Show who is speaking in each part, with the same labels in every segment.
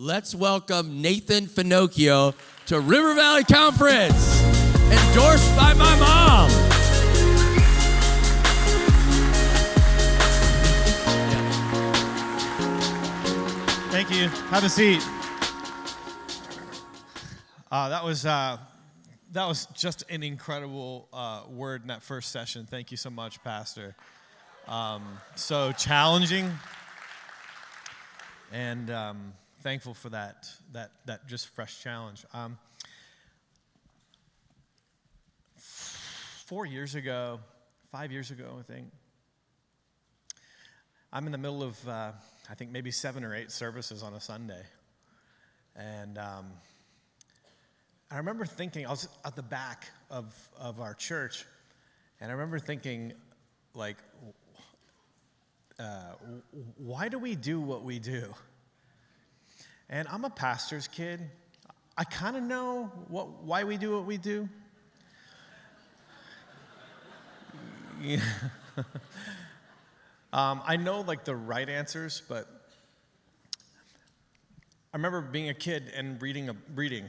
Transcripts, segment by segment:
Speaker 1: let's welcome Nathan Finochio to River Valley Conference, endorsed by my mom.
Speaker 2: Thank you. Have a seat. That was just an incredible word in that first session. Thank you so much, Pastor. So challenging, and thankful for that just fresh challenge. 5 years ago, I think, I'm in the middle of, I think maybe 7 or 8 services on a Sunday. And I remember thinking, I was at the back of our church, and I remember thinking, like, why do we do what we do? And I'm a pastor's kid. I kind of know why we do what we do. Yeah. I know, like, the right answers, but I remember being a kid and reading,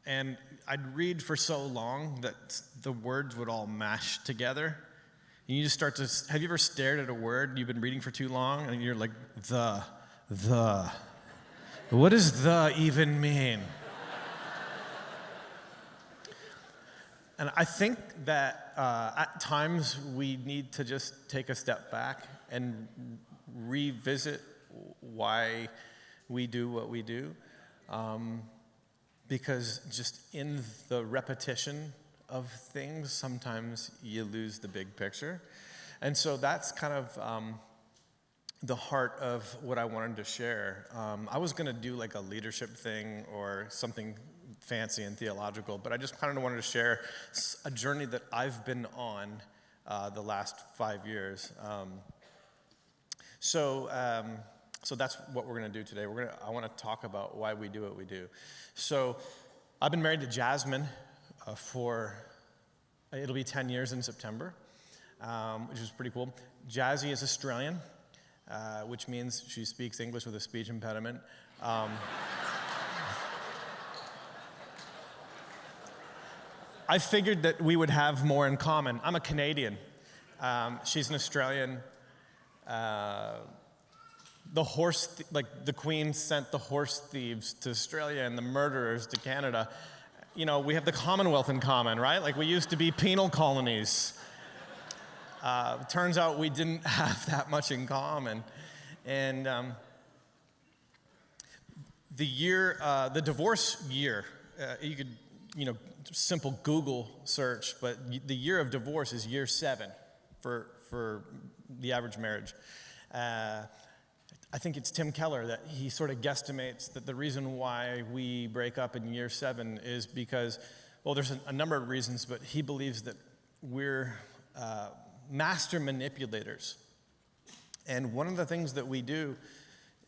Speaker 2: and I'd read for so long that the words would all mash together. And you just start to, have you ever stared at a word you've been reading for too long, and you're like, what does the even mean? And I think that at times we need to just take a step back and revisit why we do what we do. Because just in the repetition of things, sometimes you lose the big picture. And so that's kind of the heart of what I wanted to share. I was going to do like a leadership thing or something fancy and theological, but I just kind of wanted to share a journey that I've been on the last 5 years. So that's what we're going to do today. I want to talk about why we do what we do. So I've been married to Jasmine it'll be 10 years in September, which is pretty cool. Jazzy is Australian, which means she speaks English with a speech impediment. I figured that we would have more in common. I'm a Canadian. She's an Australian. The Queen sent the horse thieves to Australia and the murderers to Canada. You know, we have the Commonwealth in common, right? Like, we used to be penal colonies. Turns out we didn't have that much in common. And the divorce year, you could, simple Google search, but the year of divorce is year 7 for the average marriage. I think it's Tim Keller that he sort of guesstimates that the reason why we break up in year 7 is because, well, there's a number of reasons, but he believes that we're master manipulators. And one of the things that we do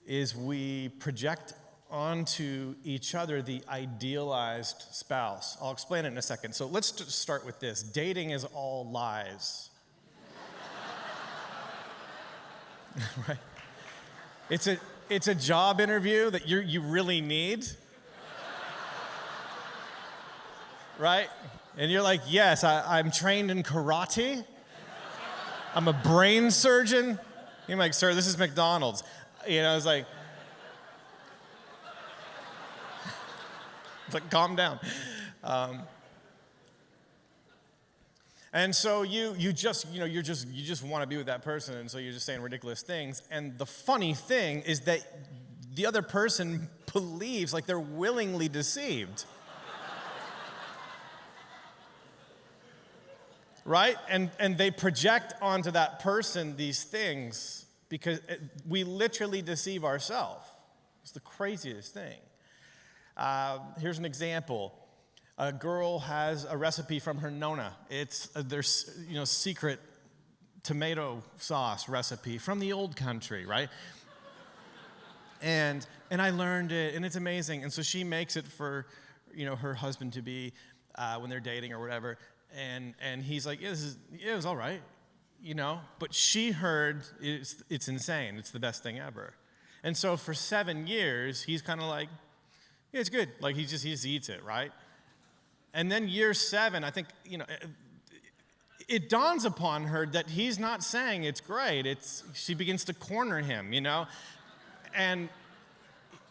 Speaker 2: is we project onto each other the idealized spouse. I'll explain it in a second. So let's just start with this. Dating is all lies. Right? It's a job interview that you really need. Right? And you're like, yes, I'm trained in karate. I'm a brain surgeon. You're like, sir, this is McDonald's. It's like, calm down. And so you just want to be with that person, and so you're just saying ridiculous things. And the funny thing is that the other person believes, like, they're willingly deceived. Right? And they project onto that person these things because we literally deceive ourselves. It's the craziest thing. Here's an example. A girl has a recipe from her nonna. It's their secret tomato sauce recipe from the old country, right? And I learned it, and it's amazing. And so she makes it for her husband to be when they're dating or whatever. And he's like, it was all right, But she heard it's insane. It's the best thing ever. And so for 7 years, he's kind of like, yeah, it's good. Like he just eats it, right? And then year 7, I think, it dawns upon her that he's not saying it's great. She begins to corner him, And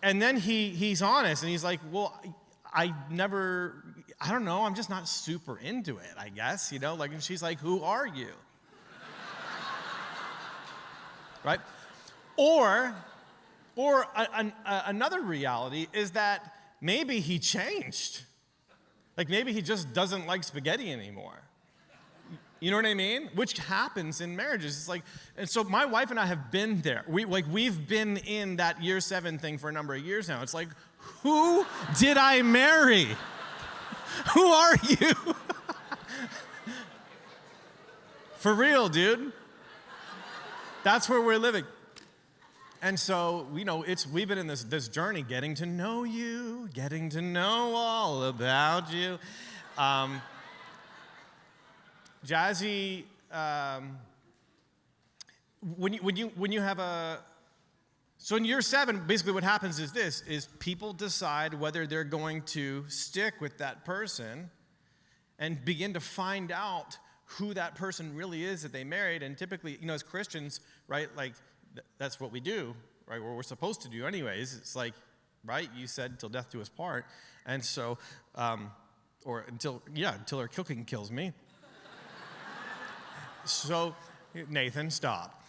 Speaker 2: then he's honest and he's like, well, I don't know, I'm just not super into it, I guess, and she's like, who are you? Right? Or another reality is that maybe he changed. Like maybe he just doesn't like spaghetti anymore. You know what I mean? Which happens in marriages. It's like, and so my wife and I have been there. We've been in that year 7 thing for a number of years now. It's like, who did I marry? Who are you? For real, dude. That's where we're living. And so, we've been in this journey, getting to know you, getting to know all about you. Jazzy, when you have so in year 7, basically what happens is people decide whether they're going to stick with that person and begin to find out who that person really is that they married. And typically, as Christians, right, like that's what we do, right? What we're supposed to do anyways. It's like, right, you said till death do us part. And so, or until our cooking kills me. So, Nathan, stop.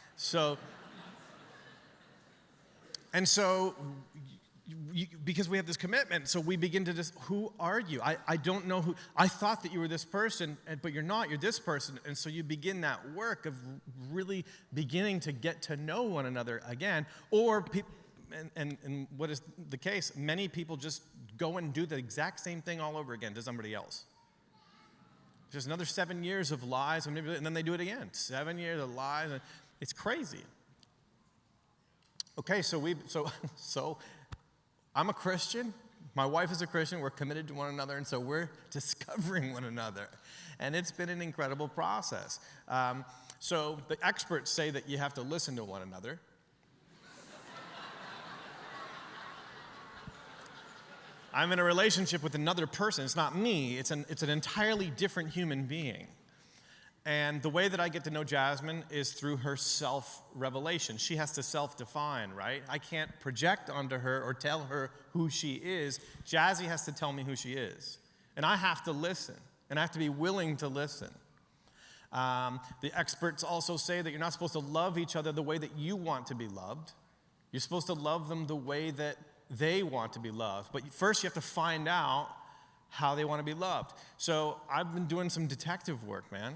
Speaker 2: Because we have this commitment, so we begin to just, who are you? I don't know who, I thought that you were this person, but you're not, you're this person. And so you begin that work of really beginning to get to know one another again. Or, and what is the case, many people just go and do the exact same thing all over again to somebody else. Just another 7 years of lies, and then they do it again. 7 years of lies, and it's crazy. Okay, so I'm a Christian. My wife is a Christian. We're committed to one another, and so we're discovering one another. And it's been an incredible process. So the experts say that you have to listen to one another. I'm in a relationship with another person. It's not me. It's an entirely different human being. And the way that I get to know Jasmine is through her self-revelation. She has to self-define, right? I can't project onto her or tell her who she is. Jazzy has to tell me who she is. And I have to listen. And I have to be willing to listen. The experts also say that you're not supposed to love each other the way that you want to be loved. You're supposed to love them the way that they want to be loved. But first you have to find out how they want to be loved. So I've been doing some detective work, man.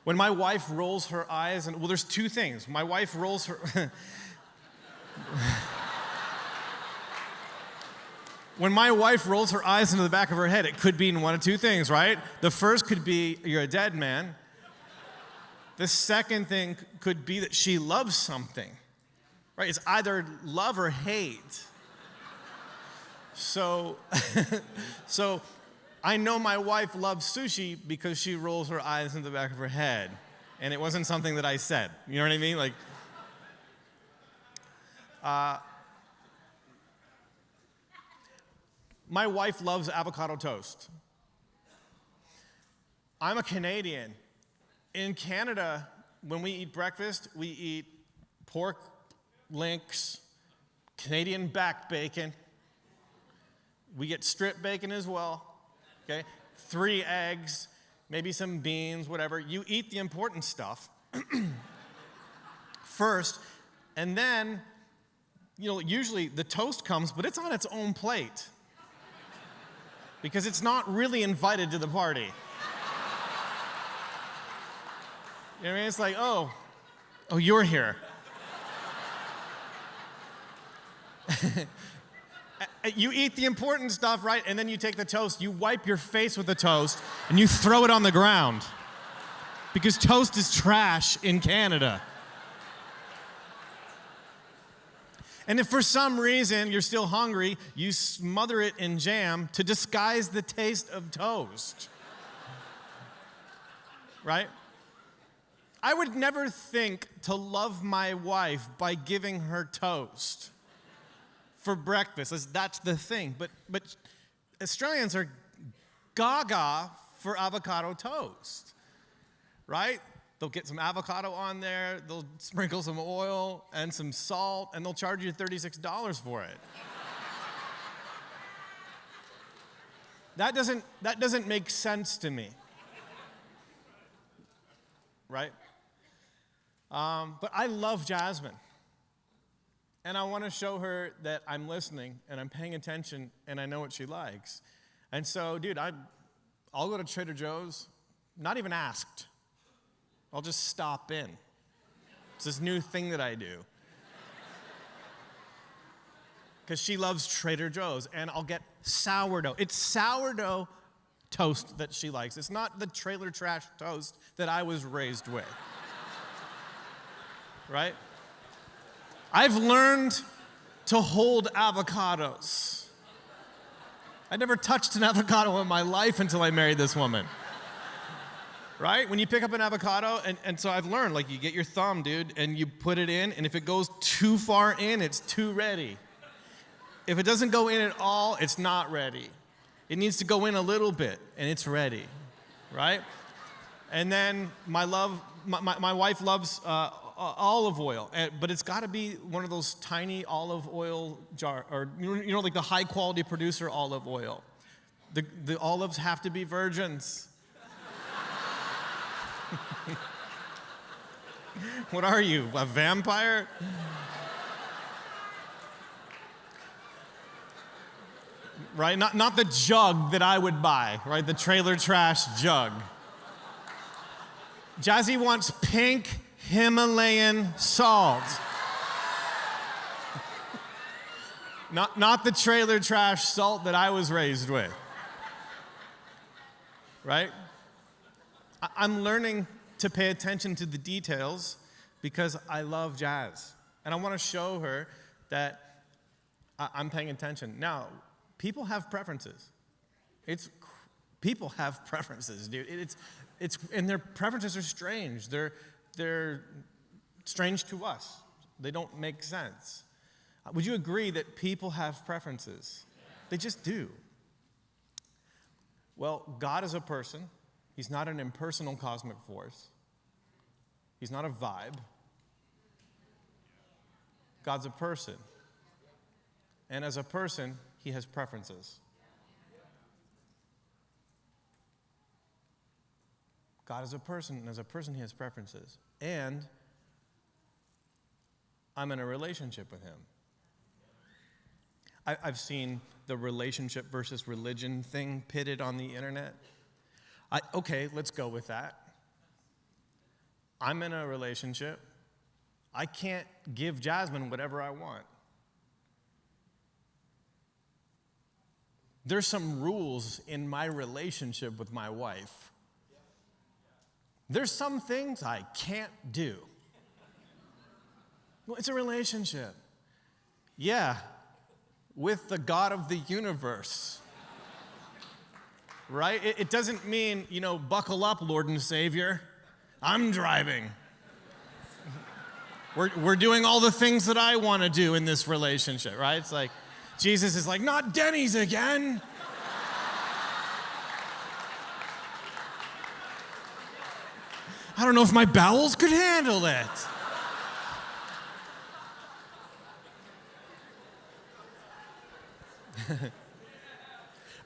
Speaker 2: When my wife rolls her eyes, and well, there's two things. My wife rolls her... When my wife rolls her eyes into the back of her head, it could mean one of two things, right? The first could be, you're a dead man. The second thing could be that she loves something. Right? It's either love or hate. So I know my wife loves sushi because she rolls her eyes in the back of her head. And it wasn't something that I said. You know what I mean? Like, my wife loves avocado toast. I'm a Canadian. In Canada, when we eat breakfast, we eat pork, links, Canadian back bacon. We get strip bacon as well, okay? 3 eggs, maybe some beans, whatever. You eat the important stuff first, and then, usually the toast comes, but it's on its own plate because it's not really invited to the party. You know what I mean? It's like, oh, you're here. You eat the important stuff, right? And then you take the toast, you wipe your face with the toast, and you throw it on the ground. Because toast is trash in Canada. And if for some reason you're still hungry, you smother it in jam to disguise the taste of toast. Right? I would never think to love my wife by giving her toast for breakfast. That's the thing. But Australians are gaga for avocado toast, right? They'll get some avocado on there, they'll sprinkle some oil and some salt, and they'll charge you $36 for it. That doesn't make sense to me, right? But I love Jasmine, and I want to show her that I'm listening and I'm paying attention and I know what she likes. And so, dude, I'll go to Trader Joe's, not even asked. I'll just stop in. It's this new thing that I do. Because she loves Trader Joe's, and I'll get sourdough. It's sourdough toast that she likes. It's not the trailer trash toast that I was raised with. Right? I've learned to hold avocados. I never touched an avocado in my life until I married this woman. Right? When you pick up an avocado, and so I've learned, like, you get your thumb, dude, and you put it in, and if it goes too far in, it's too ready. If it doesn't go in at all, it's not ready. It needs to go in a little bit, and it's ready, right? And then my wife loves olive oil, but it's got to be one of those tiny olive oil jar, or like the high quality producer olive oil. The olives have to be virgins. What are you, a vampire? Right? Not the jug that I would buy, right? The trailer trash jug. Jazzy wants pink Himalayan salt. Not the trailer trash salt that I was raised with. Right? I'm learning to pay attention to the details because I love Jazz. And I want to show her that I'm paying attention. Now, people have preferences. People have preferences, dude. And their preferences are strange. They're strange to us. They don't make sense. Would you agree that people have preferences? They just do. Well, God is a person. He's not an impersonal cosmic force. He's not a vibe. God's a person. And as a person, he has preferences. God is a person, and as a person, he has preferences. And I'm in a relationship with him. I've seen the relationship versus religion thing pitted on the internet. Okay, let's go with that. I'm in a relationship. I can't give Jasmine whatever I want. There's some rules in my relationship with my wife. There's some things I can't do. Well, it's a relationship. Yeah, with the God of the universe. Right? It doesn't mean, buckle up, Lord and Savior. I'm driving. We're doing all the things that I want to do in this relationship, right? It's like, Jesus is like, not Denny's again. I don't know if my bowels could handle it.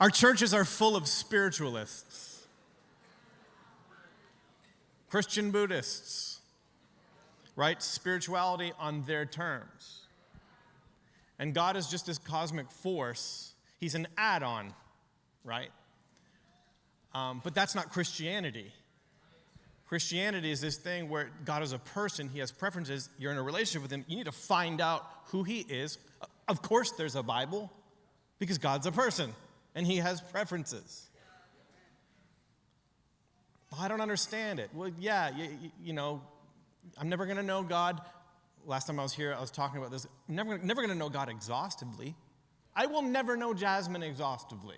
Speaker 2: Our churches are full of spiritualists, Christian Buddhists, right? Spirituality on their terms. And God is just this cosmic force. He's an add-on, right? But that's not Christianity. Christianity is this thing where God is a person. He has preferences. You're in a relationship with him. You need to find out who he is. Of course there's a Bible because God's a person and he has preferences. I don't understand it. Well, yeah, I'm never going to know God. Last time I was here, I was talking about this. I'm never going to know God exhaustively. I will never know Jasmine exhaustively.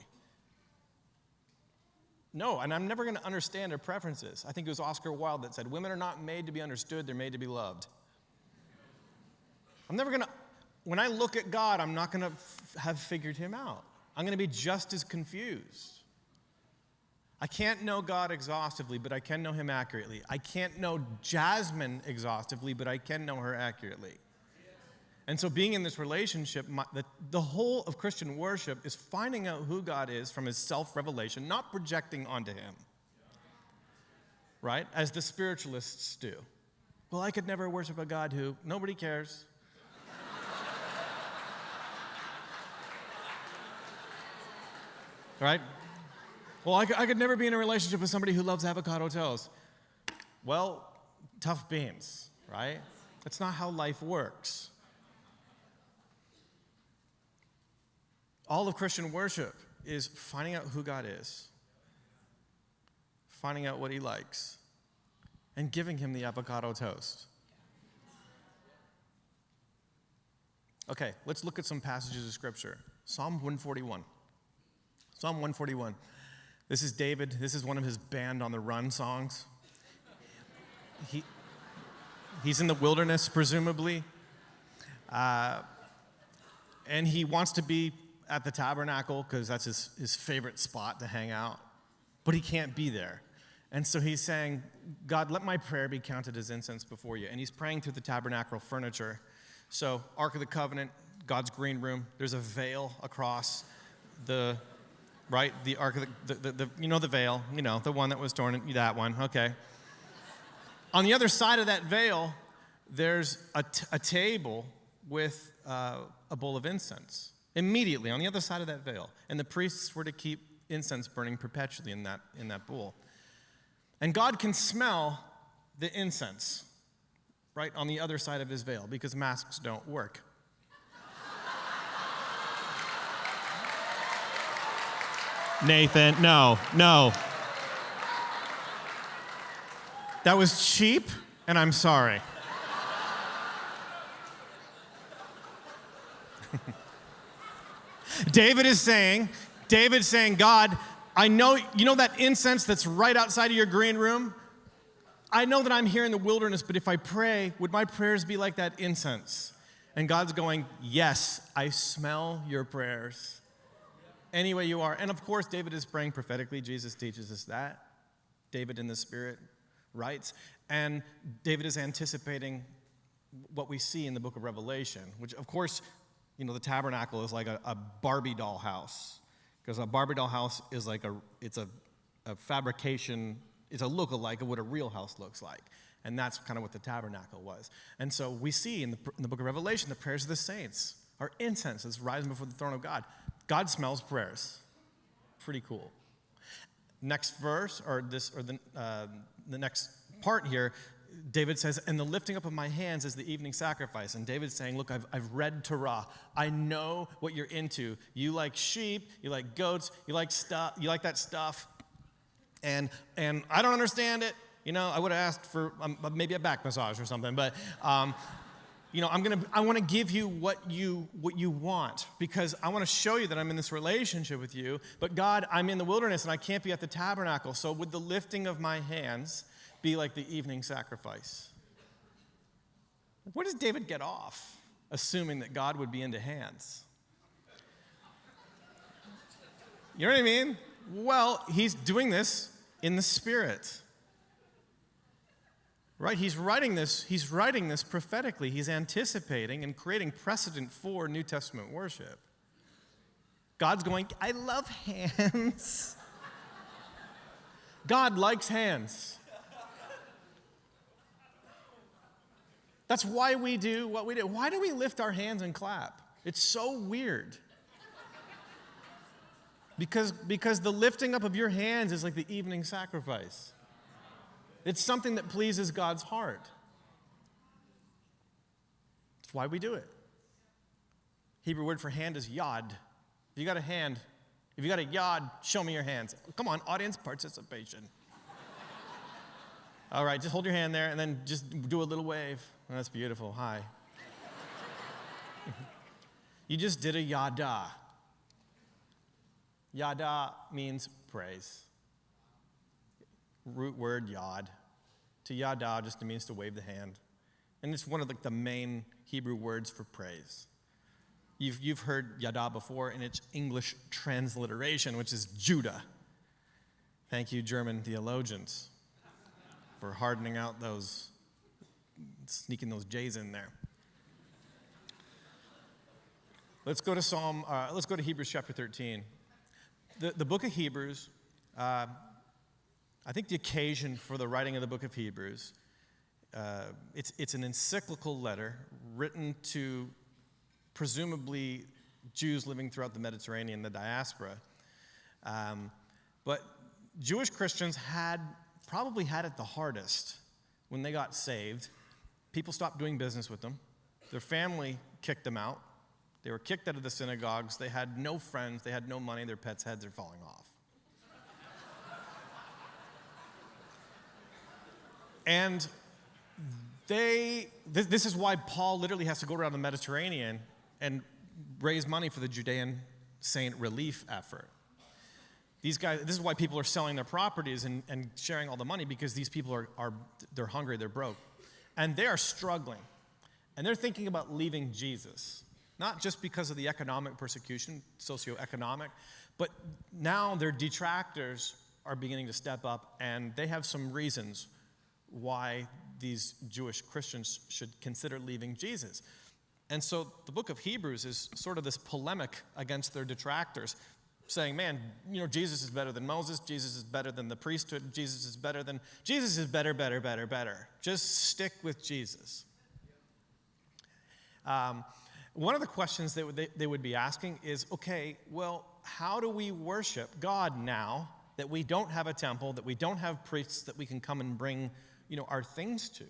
Speaker 2: No, and I'm never going to understand their preferences. I think it was Oscar Wilde that said, women are not made to be understood, they're made to be loved. I'm never going to, when I look at God, I'm not going to have figured him out. I'm going to be just as confused. I can't know God exhaustively, but I can know him accurately. I can't know Jasmine exhaustively, but I can know her accurately. And so being in this relationship, the whole of Christian worship is finding out who God is from his self-revelation, not projecting onto him. Right? As the spiritualists do. Well, I could never worship a God who, nobody cares. Right? Well, I could never be in a relationship with somebody who loves avocado toast. Well, tough beans, right? That's not how life works. All of Christian worship is finding out who God is, finding out what he likes, and giving him the avocado toast. Okay, let's look at some passages of Scripture. Psalm 141. Psalm 141. This is David. This is one of his Band on the Run songs. He's in the wilderness, presumably. And he wants to be at the tabernacle because that's his favorite spot to hang out. But he can't be there. And so he's saying, God, let my prayer be counted as incense before you. And he's praying through the tabernacle furniture. So, Ark of the Covenant, God's green room. There's a veil across the... Right? The ark of the you know the veil, you know, the one that was torn, that one, okay. On the other side of that veil, there's a table with a bowl of incense. Immediately, on the other side of that veil. And the priests were to keep incense burning perpetually in that bowl. And God can smell the incense, right, on the other side of his veil, because masks don't work. Nathan, no. That was cheap, and I'm sorry. David's saying, God, I know, you know that incense that's right outside of your green room? I know that I'm here in the wilderness, but if I pray, would my prayers be like that incense? And God's going, yes, I smell your prayers. Any way you are. And of course, David is praying prophetically. Jesus teaches us that. David in the Spirit writes. And David is anticipating what we see in the book of Revelation, which, of course, you know, the tabernacle is like a Barbie doll house. Because a Barbie doll house is like it's a fabrication, it's a look-alike of what a real house looks like. And that's kind of what the tabernacle was. And so we see in the book of Revelation, the prayers of the saints are incense that's rising before the throne of God. God smells prayers. Pretty cool. Next verse, the next part here, David says, and the lifting up of my hands is the evening sacrifice. And David's saying, look, I've read Torah. I know what you're into. You like sheep, you like goats, you like that stuff. And I don't understand it. You know, I would have asked for maybe a back massage or something, but you know, I want to give you what you want, because I want to show you that I'm in this relationship with you. But God, I'm in the wilderness and I can't be at the tabernacle. So would the lifting of my hands be like the evening sacrifice? Where does David get off, assuming that God would be into hands? You know what I mean? Well, he's doing this in the Spirit. Right? He's writing this prophetically. He's anticipating and creating precedent for New Testament worship. God's going, I love hands. God likes hands. That's why we do what we do. Why do we lift our hands and clap? It's so weird. Because the lifting up of your hands is like the evening sacrifice. It's something that pleases God's heart. That's why we do it. Hebrew word for hand is yod. If you got a hand, if you got a yod, show me your hands. Come on, audience participation. All right, just hold your hand there and then just do a little wave. Oh, that's beautiful. Hi. You just did a yada. Yada means praise. root word yod. To yada just means to wave the hand. And it's one of the main Hebrew words for praise. You've heard yada before in its English transliteration, which is Judah. Thank you, German theologians, for hardening out those, sneaking those J's in there. Let's go to Hebrews chapter 13. The book of Hebrews, I think the occasion for the writing of the book of Hebrews, it's an encyclical letter written to presumably Jews living throughout the Mediterranean, the diaspora. But Jewish Christians probably had it the hardest when they got saved. People stopped doing business with them. Their family kicked them out. They were kicked out of the synagogues. They had no friends. They had no money. Their pets' heads are falling off. And this is why Paul literally has to go around the Mediterranean and raise money for the Judean saint relief effort. These guys, this is why people are selling their properties and sharing all the money, because these people they're hungry, they're broke. And they are struggling. And they're thinking about leaving Jesus. Not just because of the economic persecution, socioeconomic, but now their detractors are beginning to step up, and they have some reasons why these Jewish Christians should consider leaving Jesus. And so the book of Hebrews is sort of this polemic against their detractors, saying, man, Jesus is better than Moses, Jesus is better than the priesthood, Jesus is better. Just stick with Jesus. One of the questions they would be asking is, okay, well, how do we worship God now that we don't have a temple, that we don't have priests that we can come and bring, our things to?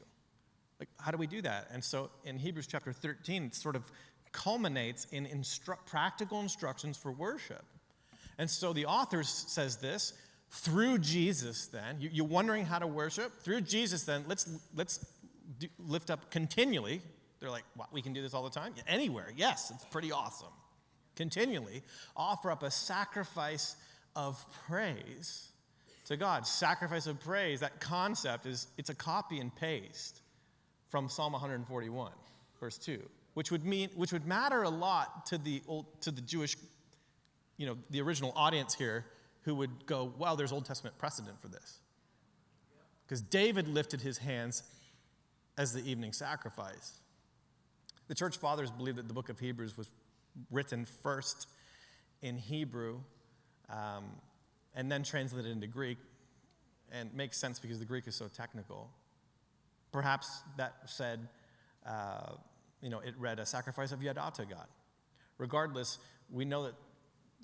Speaker 2: Like, how do we do that? And so in Hebrews chapter 13, it sort of culminates in practical instructions for worship. And so the author says this, through Jesus then, you're wondering how to worship? Through Jesus then, let's lift up continually. They're like, what, we can do this all the time? Yeah, anywhere, yes, it's pretty awesome. Continually offer up a sacrifice of praise to God. Sacrifice of praise, that concept it's a copy and paste from Psalm 141, verse 2, which would matter a lot to the Jewish, the original audience here, who would go, wow, there's Old Testament precedent for this. Because David lifted his hands as the evening sacrifice. The church fathers believe that the book of Hebrews was written first in Hebrew and then translated into Greek, and makes sense because the Greek is so technical. Perhaps that said, it read a sacrifice of yada to God. Regardless, we know that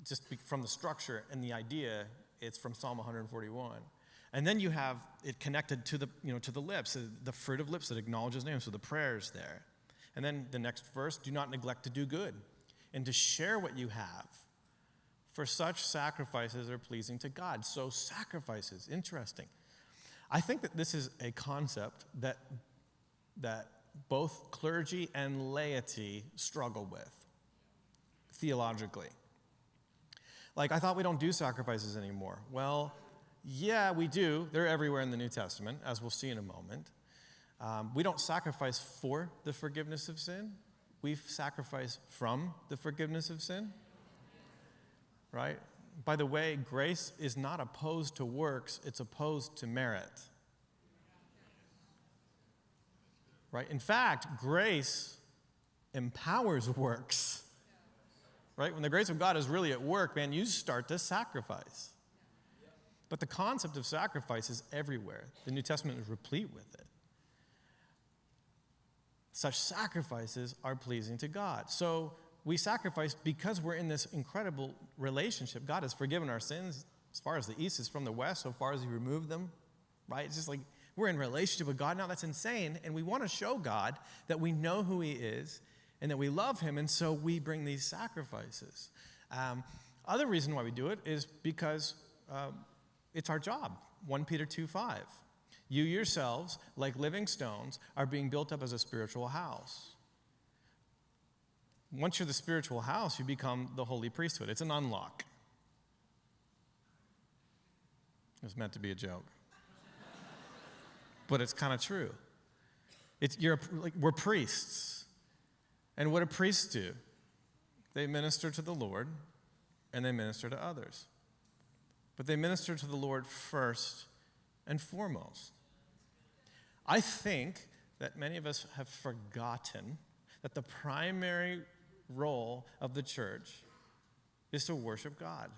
Speaker 2: just from the structure and the idea, it's from Psalm 141. And then you have it connected to the lips, the fruit of lips that acknowledge his name, so the prayer's there. And then the next verse, do not neglect to do good and to share what you have, for such sacrifices are pleasing to God. So sacrifices, interesting. I think that this is a concept that both clergy and laity struggle with theologically. Like, I thought we don't do sacrifices anymore. Well, yeah, we do. They're everywhere in the New Testament, as we'll see in a moment. We don't sacrifice for the forgiveness of sin. We sacrifice from the forgiveness of sin. Right? By the way, grace is not opposed to works, it's opposed to merit. Right? In fact, grace empowers works. Right? When the grace of God is really at work, man, you start to sacrifice. But the concept of sacrifice is everywhere. The New Testament is replete with it. Such sacrifices are pleasing to God. So we sacrifice because we're in this incredible relationship. God has forgiven our sins as far as the east is from the west, so far as he removed them. Right? It's just like we're in relationship with God now. That's insane. And we want to show God that we know who he is and that we love him, and so we bring these sacrifices. Other reason why we do it is because it's our job. 1 Peter 2:5. You yourselves, like living stones, are being built up as a spiritual house. Once you're the spiritual house, you become the holy priesthood. It's an unlock. It was meant to be a joke. but it's kind of true. We're priests. And what do priests do? They minister to the Lord and they minister to others. But they minister to the Lord first and foremost. I think that many of us have forgotten that the primary role of the church is to worship God.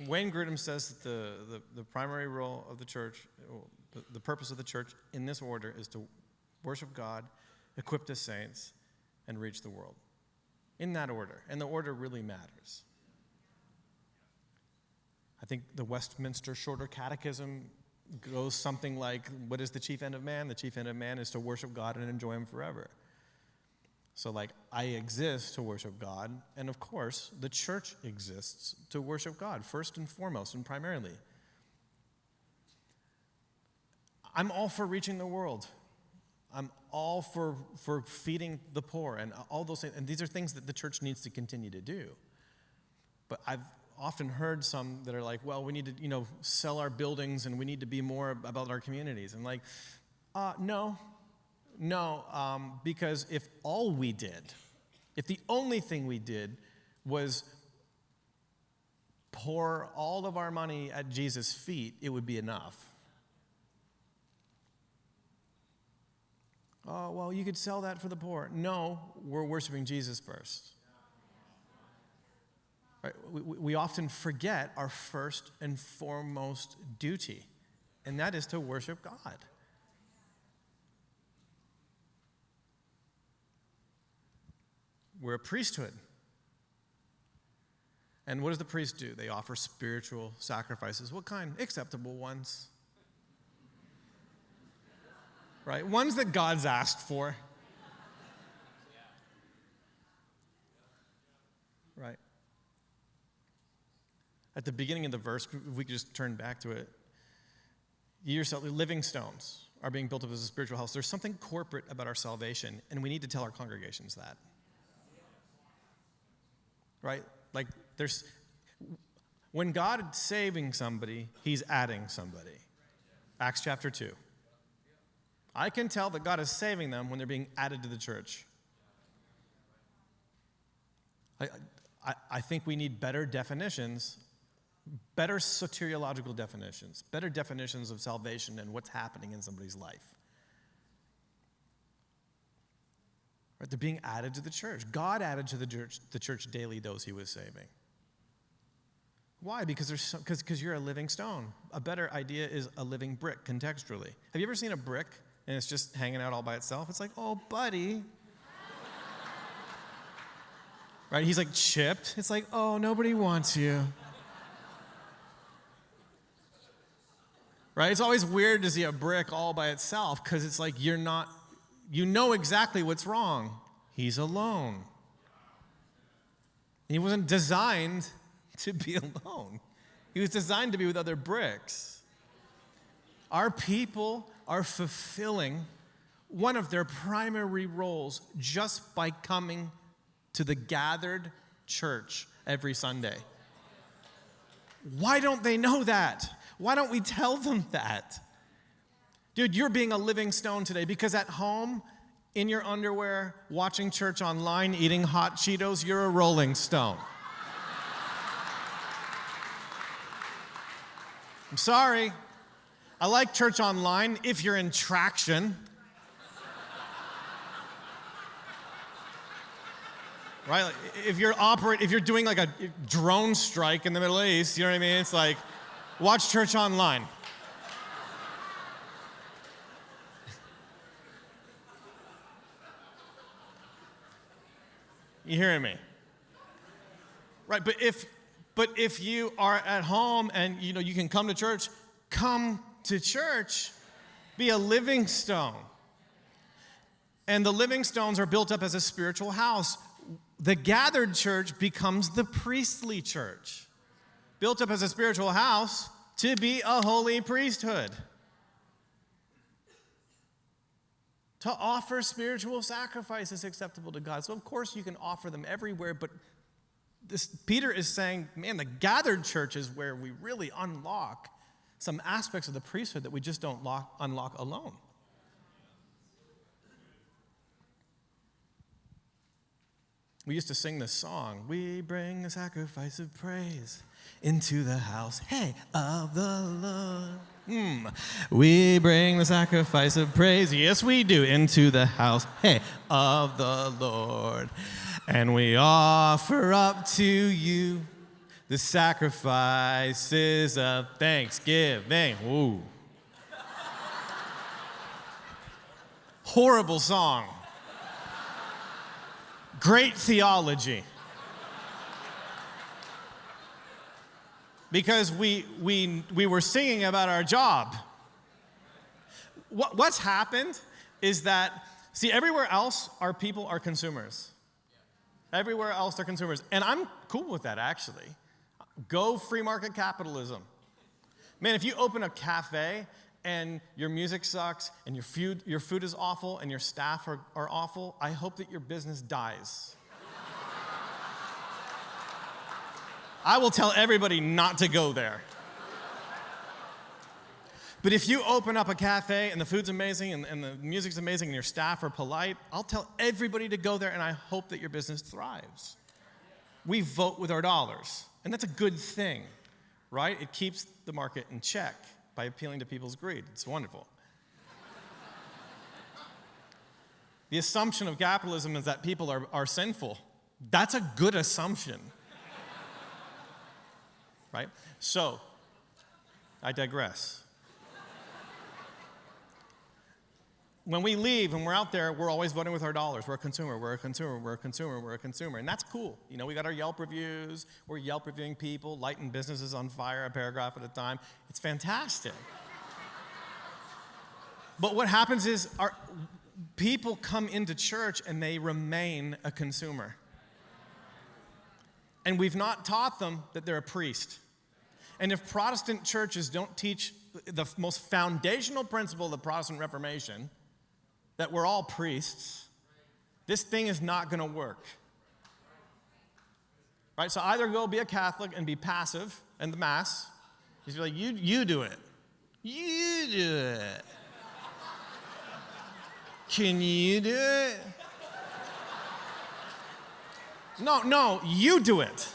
Speaker 2: Wayne Grudem says that the primary role of the church, the purpose of the church in this order is to worship God, equip the saints, and reach the world. In that order. And the order really matters. I think the Westminster Shorter Catechism goes something like, what is the chief end of man? The chief end of man is to worship God and enjoy him forever. So I exist to worship God, and of course, the church exists to worship God, first and foremost and primarily. I'm all for reaching the world. I'm all for feeding the poor and all those things, and these are things that the church needs to continue to do. But I've often heard some that are like, well, we need to, sell our buildings and we need to be more about our communities. And no, because if the only thing we did was pour all of our money at Jesus' feet, it would be enough. Oh, well, you could sell that for the poor. No, we're worshiping Jesus first. Right? We often forget our first and foremost duty, and that is to worship God. We're a priesthood. And what does the priest do? They offer spiritual sacrifices. What kind? Acceptable ones. Right? Ones that God's asked for. Right? At the beginning of the verse, if we could just turn back to it, you yourself, living stones are being built up as a spiritual house. There's something corporate about our salvation, and we need to tell our congregations that. Right? When God is saving somebody, he's adding somebody. Acts chapter 2. I can tell that God is saving them when they're being added to the church. I think we need better definitions, better soteriological definitions, better definitions of salvation and what's happening in somebody's life. Right? They're being added to the church. God added to the church daily those he was saving. Why? Because you're a living stone. A better idea is a living brick, contextually. Have you ever seen a brick and it's just hanging out all by itself? It's like, oh, buddy. Right? He's like chipped. It's like, oh, nobody wants you. Right? It's always weird to see a brick all by itself because it's like you know exactly what's wrong. He's alone. He wasn't designed to be alone. He was designed to be with other bricks. Our people are fulfilling one of their primary roles just by coming to the gathered church every Sunday. Why don't they know that? Why don't we tell them that? Dude, you're being a living stone today because at home, in your underwear, watching church online, eating hot Cheetos, you're a rolling stone. I'm sorry. I like church online if you're in traction. Right? Like if you're doing like a drone strike in the Middle East, you know what I mean? It's like, watch church online. You hearing me? Right, but if you are at home and you can come to church, come to church. Be a living stone. And the living stones are built up as a spiritual house. The gathered church becomes the priestly church. Built up as a spiritual house to be a holy priesthood. To offer spiritual sacrifices acceptable to God. So of course you can offer them everywhere, but Peter is saying, man, the gathered church is where we really unlock some aspects of the priesthood that we just don't unlock alone. We used to sing this song, we bring the sacrifice of praise into the house, hey, of the Lord. We bring the sacrifice of praise, yes we do, into the house, hey, of the Lord. And we offer up to you the sacrifices of thanksgiving. Ooh. Horrible song. Great theology. Because we were singing about our job. What's happened is that, see, everywhere else our people are consumers. Everywhere else they're consumers. And I'm cool with that, actually. Go free market capitalism. Man, if you open a cafe and your music sucks and your food is awful and your staff are awful, I hope that your business dies. I will tell everybody not to go there. But if you open up a cafe and the food's amazing and the music's amazing and your staff are polite, I'll tell everybody to go there and I hope that your business thrives. We vote with our dollars, and that's a good thing, right? It keeps the market in check by appealing to people's greed. It's wonderful. The assumption of capitalism is that people are sinful. That's a good assumption. Right? So, I digress. When we leave and we're out there, we're always voting with our dollars. We're a consumer, we're a consumer, we're a consumer, we're a consumer. And that's cool. You know, we got our Yelp reviews. We're Yelp reviewing people, lighting businesses on fire a paragraph at a time. It's fantastic. But what happens is our people come into church and they remain a consumer. And we've not taught them that they're a priest. And if Protestant churches don't teach the most foundational principle of the Protestant Reformation, that we're all priests, this thing is not going to work. Right? So either go be a Catholic and be passive in the Mass. Just be like, you do it. You do it. Can you do it? No, you do it.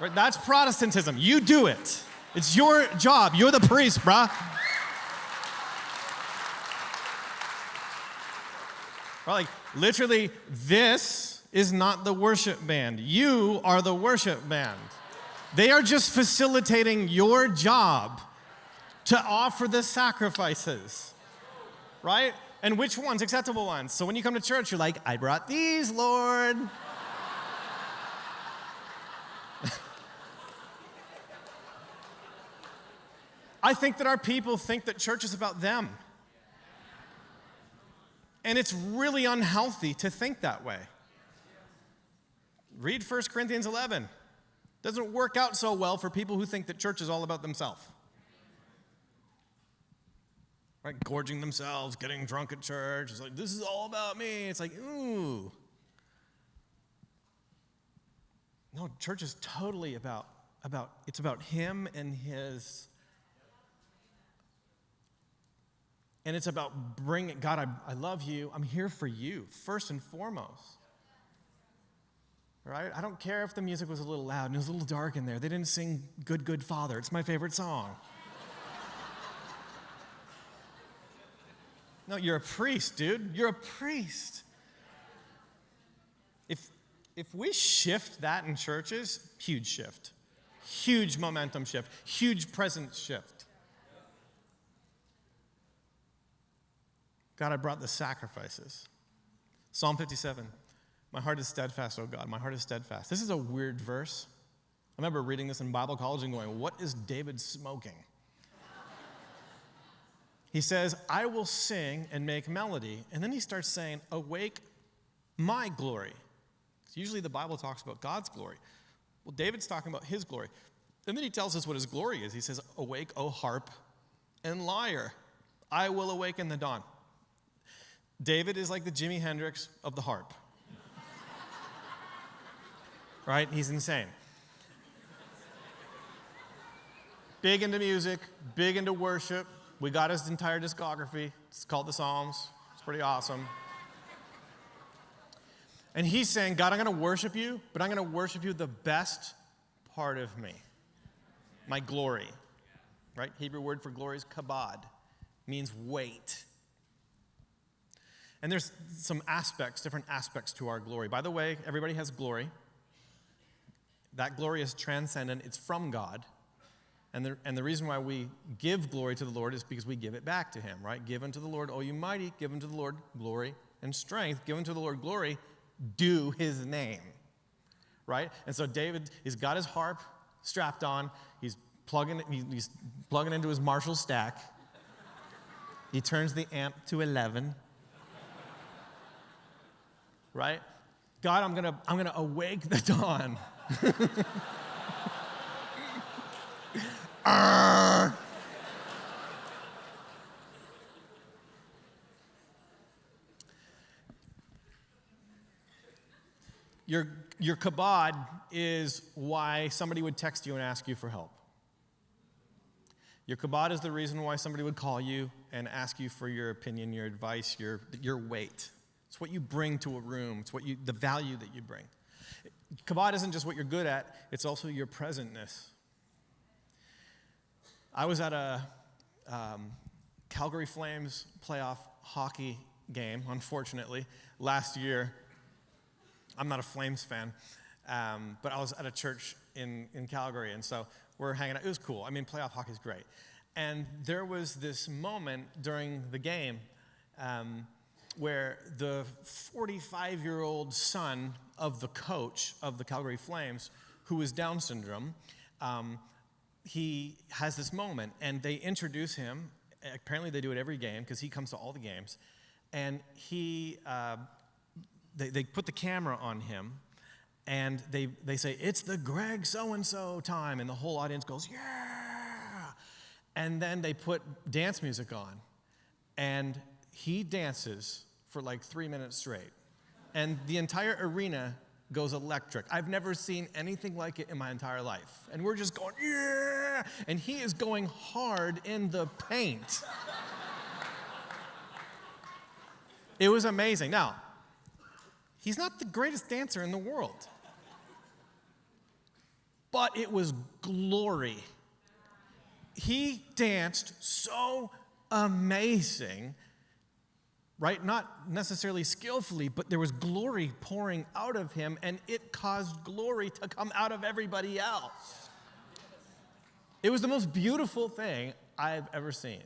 Speaker 2: Right? That's Protestantism. You do it. It's your job. You're the priest, bruh. Right? Like, literally, this is not the worship band. You are the worship band. They are just facilitating your job to offer the sacrifices. Right? And which ones? Acceptable ones. So when you come to church, you're like, I brought these, Lord. I think that our people think that church is about them. And it's really unhealthy to think that way. Read 1 Corinthians 11. Doesn't work out so well for people who think that church is all about themselves. Right? Gorging themselves, getting drunk at church. It's like, this is all about me. It's like, ooh. No, church is totally about it's about him and his. And it's about bringing, God, I love you. I'm here for you, first and foremost. Right? I don't care if the music was a little loud and it was a little dark in there. They didn't sing Good, Good Father. It's my favorite song. No, you're a priest, dude. You're a priest. If we shift that in churches, huge shift. Huge momentum shift. Huge presence shift. God, I brought the sacrifices. Psalm 57. My heart is steadfast, O God. My heart is steadfast. This is a weird verse. I remember reading this in Bible college and going, what is David smoking? He says, I will sing and make melody. And then he starts saying, awake my glory. Usually the Bible talks about God's glory. Well, David's talking about his glory. And then he tells us what his glory is. He says, awake, O harp and lyre. I will awaken the dawn. David is like the Jimi Hendrix of the harp. Right? He's insane. big into music, big into worship. We got his entire discography. It's called the Psalms. It's pretty awesome. And he's saying, God, I'm going to worship you, but I'm going to worship you the best part of me, my glory. Right? Hebrew word for glory is kabod, means weight. And there's some aspects, different aspects to our glory. By the way, everybody has glory. That glory is transcendent. It's from God. And the reason why we give glory to the Lord is because we give it back to him, right? Give unto the Lord, O you mighty, give unto the Lord glory and strength. Give unto the Lord glory, do his name, right? And so David, he's got his harp strapped on. He's plugging into his Marshall stack. He turns the amp to 11, right? God, I'm gonna awake the dawn. Your kabod is why somebody would text you and ask you for help. Your kabod is the reason why somebody would call you and ask you for your opinion, your advice, your weight. It's what you bring to a room. It's the value that you bring. Kabod isn't just what you're good at, it's also your presentness. I was at a Calgary Flames playoff hockey game, unfortunately, last year. I'm not a Flames fan, but I was at a church in Calgary, and so we're hanging out. It was cool. I mean, playoff hockey is great. And there was this moment during the game where the 45-year-old son of the coach of the Calgary Flames, who was Down syndrome, he has this moment, and they introduce him. Apparently they do it every game because he comes to all the games. And they put the camera on him, and they say, it's the Greg so-and-so time, and the whole audience goes, yeah! And then they put dance music on, and he dances for like 3 minutes straight. And the entire arena goes electric. I've never seen anything like it in my entire life. And we're just going, yeah! And he is going hard in the paint. It was amazing. Now, he's not the greatest dancer in the world. But it was glory. He danced so amazing, right? Not necessarily skillfully, but there was glory pouring out of him, and it caused glory to come out of everybody else. It was the most beautiful thing I've ever seen.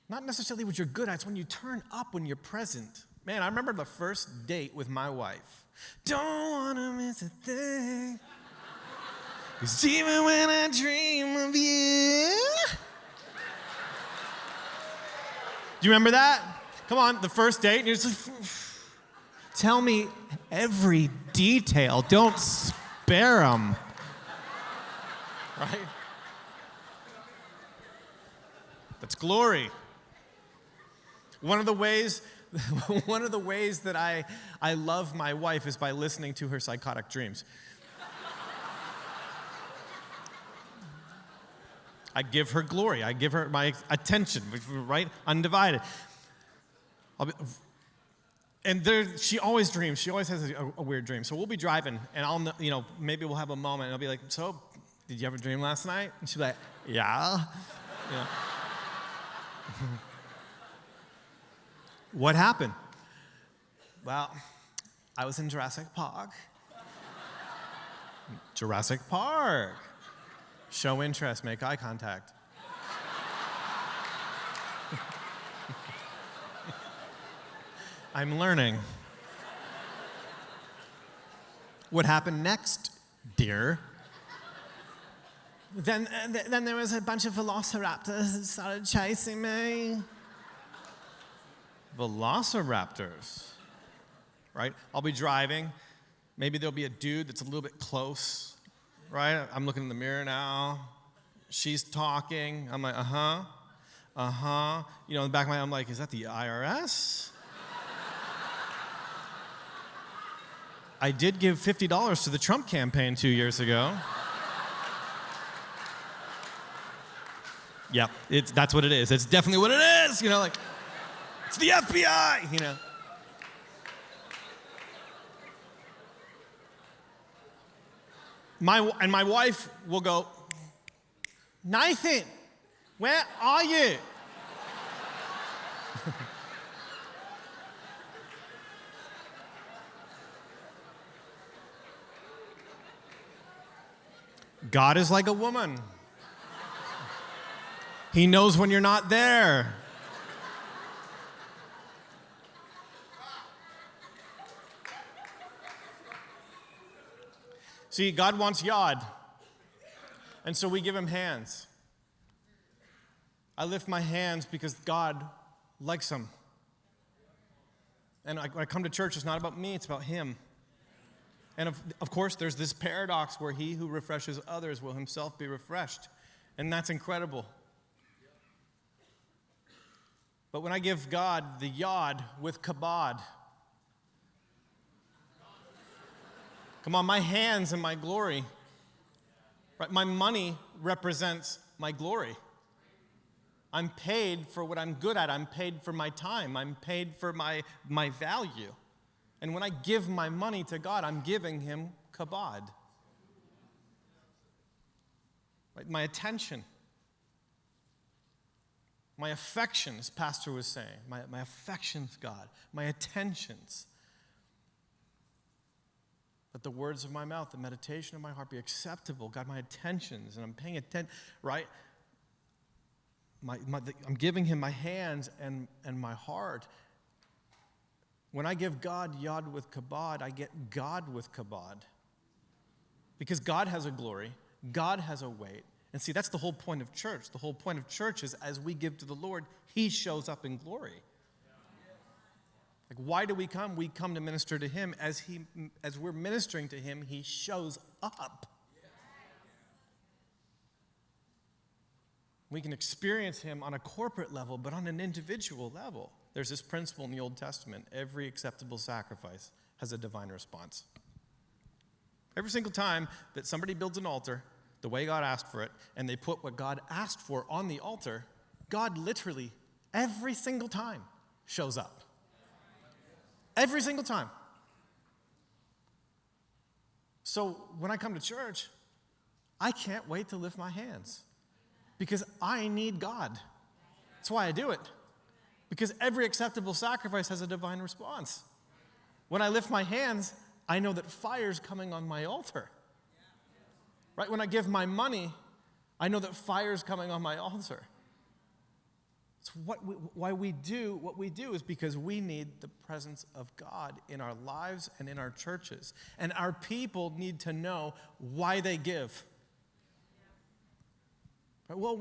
Speaker 2: Not necessarily what you're good at, it's when you turn up, when you're present. Man, I remember the first date with my wife. Don't wanna miss a thing, 'cause even when I dream of you. Do you remember that? Come on, the first date, and you're just like, tell me every detail. Don't spare them. Right? That's glory. One of the ways that I love my wife is by listening to her psychotic dreams. I give her glory. I give her my attention, right? Undivided. She always dreams. She always has a weird dream. So we'll be driving, and maybe we'll have a moment, and I'll be like, so, did you have a dream last night? And she'll be like, yeah. What happened? Well, I was in Jurassic Park. Jurassic Park. Show interest, make eye contact. I'm learning. What happened next, dear? Then there was a bunch of velociraptors that started chasing me. Velociraptors, right? I'll be driving. Maybe there'll be a dude that's a little bit close, right? I'm looking in the mirror now. She's talking. I'm like, uh-huh. In the back of my mind, I'm like, is that the IRS? I did give $50 to the Trump campaign 2 years ago. Yep, that's what it is. It's definitely what it is. Like, it's the FBI, My wife will go, Nathan, where are you? God is like a woman. He knows when you're not there. See, God wants yod, and so we give him hands. I lift my hands because God likes them. And when I come to church, it's not about me, it's about him. And of course, there's this paradox where he who refreshes others will himself be refreshed. And that's incredible. But when I give God the yod with kabod, come on, my hands and my glory, right? My money represents my glory. I'm paid for what I'm good at. I'm paid for my time. I'm paid for my value. And when I give my money to God, I'm giving him kabod. Right? My attention, my affection, as Pastor was saying, my affections, God, my attentions. Let the words of my mouth, the meditation of my heart be acceptable. God, my attentions, and I'm paying attention, right? I'm giving him my hands and my heart. When I give God yod with kabod, I get God with kabod. Because God has a glory, God has a weight. And see, that's the whole point of church. The whole point of church is as we give to the Lord, he shows up in glory. Like, why do we come? We come to minister to him. As we're ministering to him, he shows up. We can experience him on a corporate level, but on an individual level. There's this principle in the Old Testament. Every acceptable sacrifice has a divine response. Every single time that somebody builds an altar the way God asked for it, and they put what God asked for on the altar, God literally, every single time, shows up. Every single time. So when I come to church, I can't wait to lift my hands because I need God. That's why I do it. Because every acceptable sacrifice has a divine response. When I lift my hands, I know that fire's coming on my altar. Right? When I give my money, I know that fire's coming on my altar. It's why we do what we do is because we need the presence of God in our lives and in our churches. And our people need to know why they give. Well,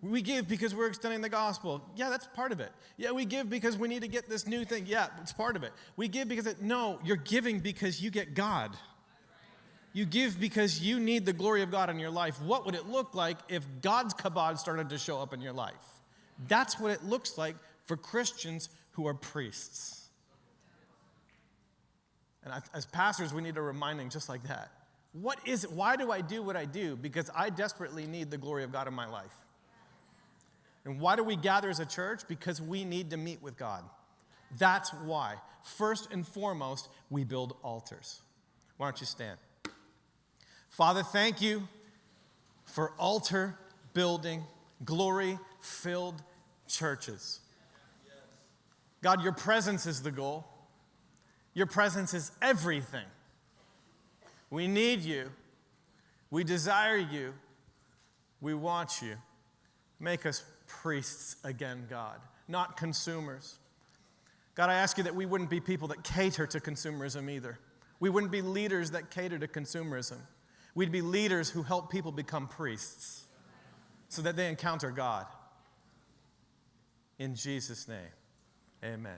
Speaker 2: we give because we're extending the gospel. Yeah, that's part of it. Yeah, we give because we need to get this new thing. Yeah, it's part of it. We give because no, you're giving because you get God. You give because you need the glory of God in your life. What would it look like if God's kabod started to show up in your life? That's what it looks like for Christians who are priests. And as pastors, we need a reminding just like that. What is it? Why do I do what I do? Because I desperately need the glory of God in my life. And why do we gather as a church? Because we need to meet with God. That's why. First and foremost, we build altars. Why don't you stand? Father, thank you for altar building, glory-filled churches. God, your presence is the goal. Your presence is everything. We need you. We desire you. We want you. Make us priests again, God, not consumers. God, I ask you that we wouldn't be people that cater to consumerism either. We wouldn't be leaders that cater to consumerism. We'd be leaders who help people become priests so that they encounter God. In Jesus' name, amen.